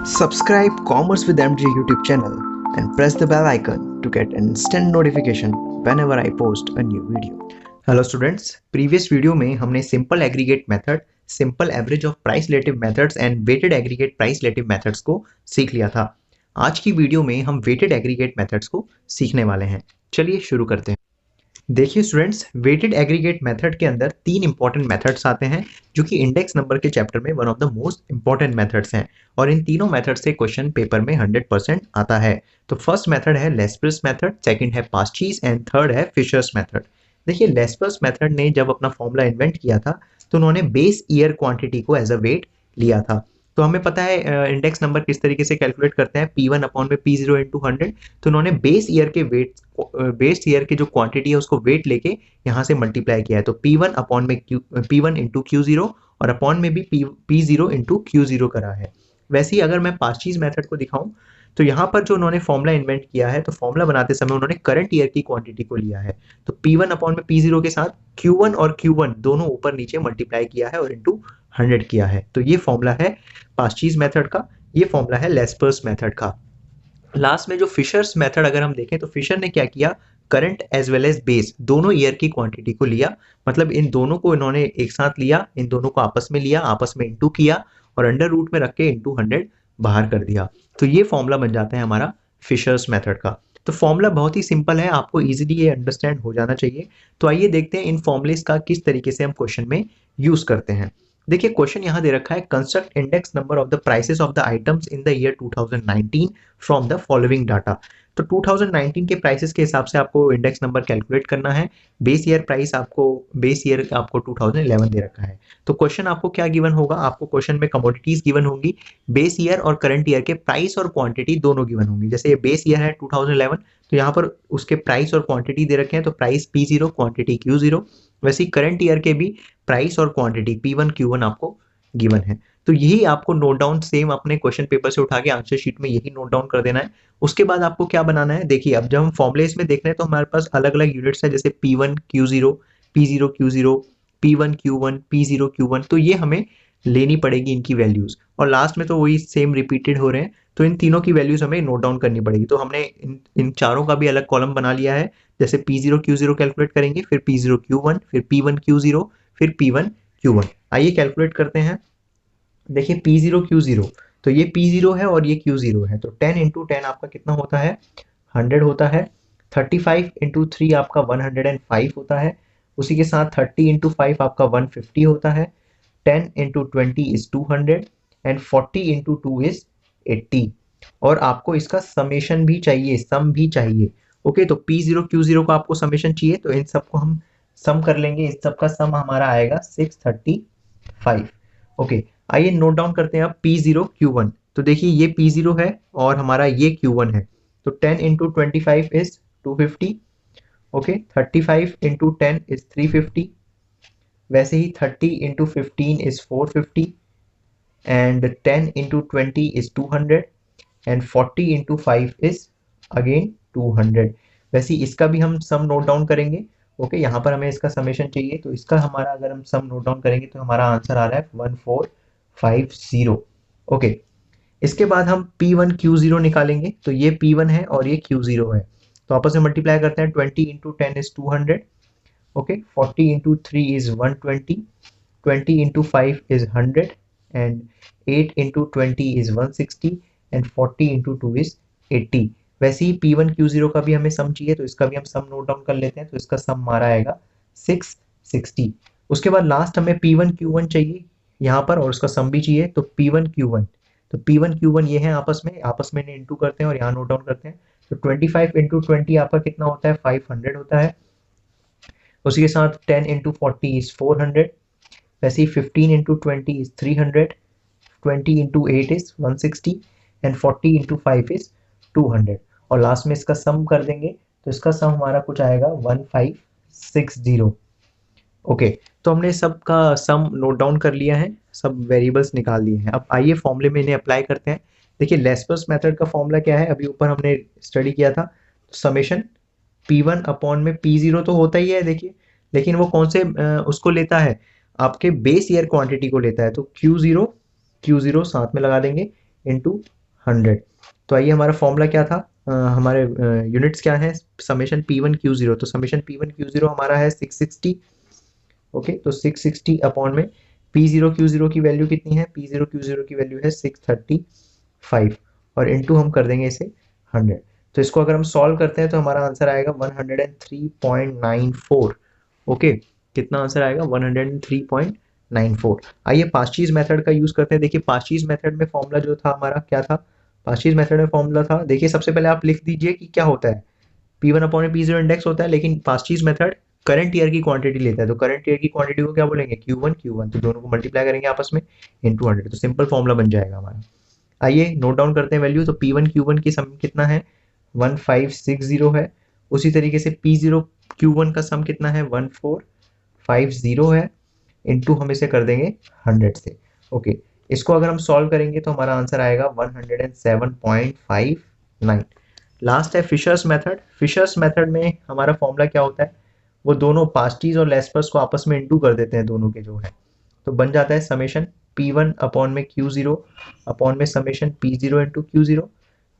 Subscribe Commerce with MJ YouTube channel and press the bell icon to get an instant notification whenever I post a new video. Hello students, previous video में हमने simple aggregate method, simple average of price relative methods and weighted aggregate price relative methods को सीख लिया था। आज की video में हम वेटेड एग्रीगेट मेथड्स को सीखने वाले हैं। चलिए शुरू करते हैं। देखिए स्टूडेंट्स, वेटेड एग्रीगेट मेथड के अंदर तीन इंपॉर्टेंट मेथड्स आते हैं जो कि इंडेक्स नंबर के चैप्टर में one of the most important methods हैं और इन तीनों मेथड से क्वेश्चन पेपर में 100% आता है। तो फर्स्ट मेथड है लेस्पर्स मेथड, सेकंड है पास्चीज एंड थर्ड है फिशर्स मेथड। देखिए लेस्पर्स मेथड ने जब अपना फॉर्मूला इन्वेंट किया था तो उन्होंने बेस ईयर क्वांटिटी को एज अ वेट लिया था। तो हमें पता है इंडेक्स नंबर किस तरीके से कैलकुलेट करते हैं, P1 अपॉन में P0 इंटू 100। तो उन्होंने बेस ईयर के वेट, बेस ईयर की जो क्वांटिटी है उसको वेट लेके यहाँ से मल्टीप्लाई किया है। तो P1 अपॉन में P1 इंटू Q0 और अपॉन में भी P0 इंटू Q0 करा है। वैसे ही अगर मैं पास्चीज मेथड को दिखाऊं तो यहाँ पर जो उन्होंने फॉर्मूला इन्वेंट किया है तो फॉर्मूला बनाते समय उन्होंने करंट ईयर की क्वांटिटी को लिया है। तो P1 अपॉन में P0 के साथ Q1 और Q1 दोनों ऊपर नीचे मल्टीप्लाई किया है और इंटू 100 किया है। तो ये फॉर्मूला है पास्चीज मेथड का, ये फॉर्मूला है लेस्पर्स मेथड का। लास्ट में जो फिशर्स मेथड अगर हम देखें तो फिशर ने क्या किया, current as well as base दोनों ईयर की क्वांटिटी को लिया, मतलब इन दोनों को इन्होंने एक साथ लिया, इन दोनों को आपस में लिया, आपस में इंटू किया और अंडर रूट में रख के इंटू 100 बाहर कर दिया। तो ये फॉर्मूला बन जाता है हमारा फिशर्स मेथड का। तो फॉर्मूला बहुत ही सिंपल है, आपको इजीली ये अंडरस्टैंड हो जाना चाहिए। तो आइए देखते हैं इन फॉर्मूलेस का किस तरीके से हम क्वेश्चन में यूज करते हैं। देखिए क्वेश्चन यहां दे रखा है, construct index number of the prices of the items in the year 2019 from the following data. तो 2019 के प्राइसेस के हिसाब से आपको इंडेक्स नंबर कैलकुलेट करना है। बेस ईयर आपको 2011 दे रखा है। तो क्वेश्चन आपको क्या गिवन होगा, आपको क्वेश्चन में कमोडिटीज गिवन होंगी, बेस ईयर और करंट ईयर के प्राइस और क्वांटिटी दोनों गिवन होंगी। जैसे ये बेस ईयर है 2011, तो यहाँ पर उसके प्राइस और क्वांटिटी दे रखे हैं, तो प्राइस P0, क्वांटिटी Q0। वैसे ही करंट ईयर के भी प्राइस और क्वांटिटी P1 Q1 आपको गिवन है। तो यही आपको नोट डाउन सेम अपने क्वेश्चन पेपर से उठा के आंसर शीट में यही नोट डाउन कर देना है। उसके बाद आपको क्या बनाना है, देखिए अब जब हम फॉर्मुले इसमें देख रहे हैं तो हमारे पास अलग अलग यूनिट्स है, जैसे P1 Q0, P0 Q0, P1 Q1, P0 Q1। तो ये हमें लेनी पड़ेगी इनकी वैल्यूज, और लास्ट में तो वही सेम रिपीटेड हो रहे हैं, तो इन तीनों की वैल्यूज हमें नोट डाउन करनी पड़ेगी। तो हमने इन चारों का भी अलग कॉलम बना लिया है। जैसे P0 Q0 कैलकुलेट करेंगे, फिर P0 Q1, फिर P1 Q0, फिर P1 Q1। आइए कैलकुलेट करते हैं। देखिए P0 Q0, तो ये P0 है और ये Q0 है, तो 10 इंटू 10 आपका कितना होता है, 100 होता है। 35 इंटू 3 आपका 105 होता है। उसी के साथ 30 इंटू 5 आपका 150 होता है। 10 into 20 is 200 and 40 into 2 is 80। और आपको इसका समेशन भी चाहिए, सम भी चाहिए। ओके, तो P0 Q0 का आपको समेशन चाहिए, तो इन सबको हम सम कर लेंगे। इस सब का सम हमारा आएगा 635। ओके, आइए नोट डाउन करते हैं अब P0 Q1। तो देखिए ये P0 है और हमारा ये Q1 है। तो 10 into 25 is 250। Okay, 35 into 10 is 350। वैसे ही 30 into 15 is 450 and 10 into 20 is 200 and 40 into 5 is again 200। वैसे ही इसका भी हम सम नोट डाउन करेंगे। ओके, यहाँ पर हमें इसका समेशन चाहिए, तो इसका हमारा अगर हम सम नोट डाउन करेंगे तो हमारा आंसर आ रहा है 1450। ओके, इसके बाद हम P1 Q0 निकालेंगे। तो ये P1 है और ये Q0 है, तो आपस में मल्टीप्लाई करते हैं। 20 into 10 is 200। Okay, 40 into 3 is 120, 20 into 5 is 100 and 8 into 20 is 160 and 40 into 2 is 80। वैसे ही P1 Q0 का भी हमें सम चाहिए, तो इसका भी हम सम नोट डाउन कर लेते हैं। तो इसका सम हमारा आएगा 660। उसके बाद लास्ट हमें P1 Q1 चाहिए यहाँ पर, और उसका सम भी चाहिए। तो P1 Q1, तो P1 Q1 ये है आपस में इंटू करते हैं और यहाँ नोट डाउन करते हैं। तो 25 इंटू 20 आपका कितना होता है, 500 होता है। उसी के साथ 10 इंटू 40 इज 400। वैसे ही 15 into 20 is 300, 20 into 8 is 160 and 40 into 5 is 200। और लास्ट में इसका सम कर देंगे, तो इसका सम हमारा कुछ आएगा 1560। ओके, तो हमने सबका सम नोट डाउन कर लिया है, सब वेरिएबल्स निकाल लिए हैं। अब आइए फॉर्मूले में इन्हें अप्लाई करते हैं। देखिए लेस्पर्स मेथड का फॉर्मूला क्या है, अभी ऊपर हमने स्टडी किया था। समेशन P1 अपॉन में P0 तो होता ही है, देखिए, लेकिन वो कौन से उसको लेता है, आपके बेस ईयर क्वांटिटी को लेता है। तो Q0 साथ में लगा देंगे इंटू 100। तो आइए हमारा फॉर्मूला क्या था, हमारे यूनिट्स क्या है, समेशन P1 Q0। तो समेशन P1 Q0 हमारा है 660। ओके, तो 660 अपॉन में P0 Q0 की वैल्यू कितनी है, P0 Q0 की वैल्यू है 635 और इनटू हम कर देंगे इसे 100। तो इसको अगर हम सॉल्व करते हैं तो हमारा आंसर आएगा 103.94। ओके, कितना आंसर आएगा 103.94। आइए पास्चीज मेथड का यूज करते हैं। देखिए पास्चीज मेथड में फॉर्मूला जो था हमारा क्या था, पास्चीज मेथड में फॉर्मूला था, देखिए सबसे पहले आप लिख दीजिए कि क्या होता है, P1 अपॉन P0 इंडेक्स होता है, लेकिन पास्चीज मेथड करंट ईयर की क्वांटिटी लेता है। तो करंट ईयर की क्वांटिटी को क्या बोलेंगे, Q1, तो दोनों को मल्टीप्लाई करेंगे आपस में इंटू 100। तो सिंपल फॉर्मूला बन जाएगा हमारा। आइए नोट डाउन करते हैं वैल्यू। तो P1 Q1 की सम कितना है, 1560 है। उसी तरीके से P0 Q1 का सम कितना है, 1450 है। इंटू हम इसे कर देंगे 100 से। ओके, इसको अगर हम सॉल्व करेंगे तो हमारा आंसर आएगा 107.59। लास्ट है फिशर्स मेथड। फिशर्स मेथड में हमारा फॉर्मूला क्या होता है, वो दोनों पास्टीज और लेस्पर्स को आपस में इंटू कर देते हैं दोनों के जो है, तो बन जाता है समेशन P1 अपॉन में Q0 अपॉन में समेशन P0 इंटू Q0,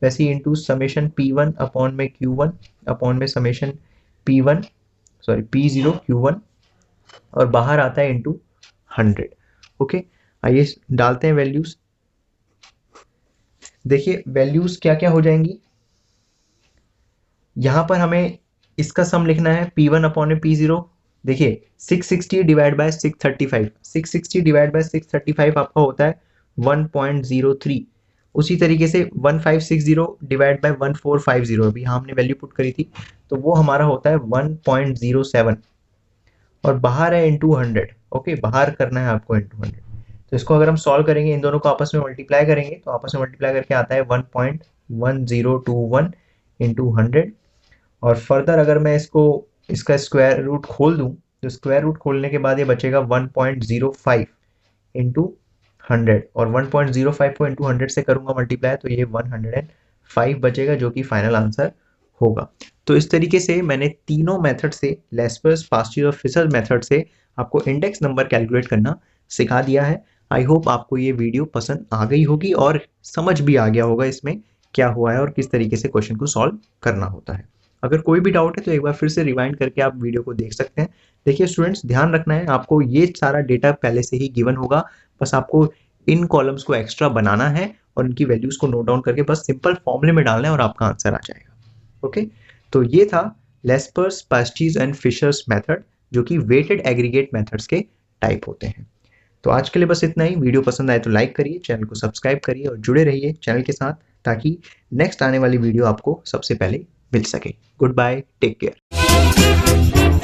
वैसे ही इंटू समेशन P1 अपॉन में Q1 अपॉन में समेशन P0 Q1 और बाहर आता है इंटू 100। ओके, आइए डालते हैं वैल्यूज। देखिए वैल्यूज क्या क्या हो जाएंगी, यहां पर हमें इसका सम लिखना है P1 अपॉन में P0। देखिए 660 डिवाइड बाय 635, 660 डिवाइड बाय 635 आपका होता है 1.03। उसी तरीके से 1560 डिवाइड बाय 1450, अभी हमने वैल्यू पुट करी थी, तो वो हमारा होता है 1.07 और बाहर है इंटू 100। ओके, बाहर करना है आपको इंटू 100। तो इसको अगर हम सॉल्व करेंगे, इन दोनों को आपस में मल्टीप्लाई करेंगे, तो आपस में मल्टीप्लाई करके आता है 1.1021 इंटू 100। और फर्दर अगर मैं इसका स्क्वायर रूट खोल दूं, तो स्क्वायर रूट खोलने के बाद ये बचेगा 1.05 इंटू 100 और 1.05 को इंटू 100 से करूंगा मल्टीप्लाई, तो ये 105 बचेगा जो कि फाइनल आंसर होगा। तो इस तरीके से मैंने तीनों मेथड से, लेस्पर्स, पास्चीज और फिशर मेथड से आपको इंडेक्स नंबर कैलकुलेट करना सिखा दिया है। आई होप आपको ये वीडियो पसंद आ गई होगी और समझ भी आ गया होगा इसमें क्या हुआ है और किस तरीके से क्वेश्चन को सॉल्व करना होता है। अगर कोई भी डाउट है तो एक बार फिर से रिवाइंड करके आप वीडियो को देख सकते हैं। देखिए स्टूडेंट्स, ध्यान रखना है आपको, ये सारा डेटा पहले से ही गिवन होगा, बस आपको इन कॉलम्स को एक्स्ट्रा बनाना है और इनकी वैल्यूज को नोट डाउन करके बस सिंपल फॉर्मूले में डालना है और आपका आंसर आ जाएगा। ओके, तो ये था लेस्पर्स, पास्चीज एंड फिशर्स मेथड, जो कि वेटेड एग्रीगेट मेथड्स के टाइप होते हैं। तो आज के लिए बस इतना ही। वीडियो पसंद आए तो लाइक करिए, चैनल को सब्सक्राइब करिए और जुड़े रहिए चैनल के साथ, ताकि नेक्स्ट आने वाली वीडियो आपको सबसे पहले मिल सके। Goodbye, take care.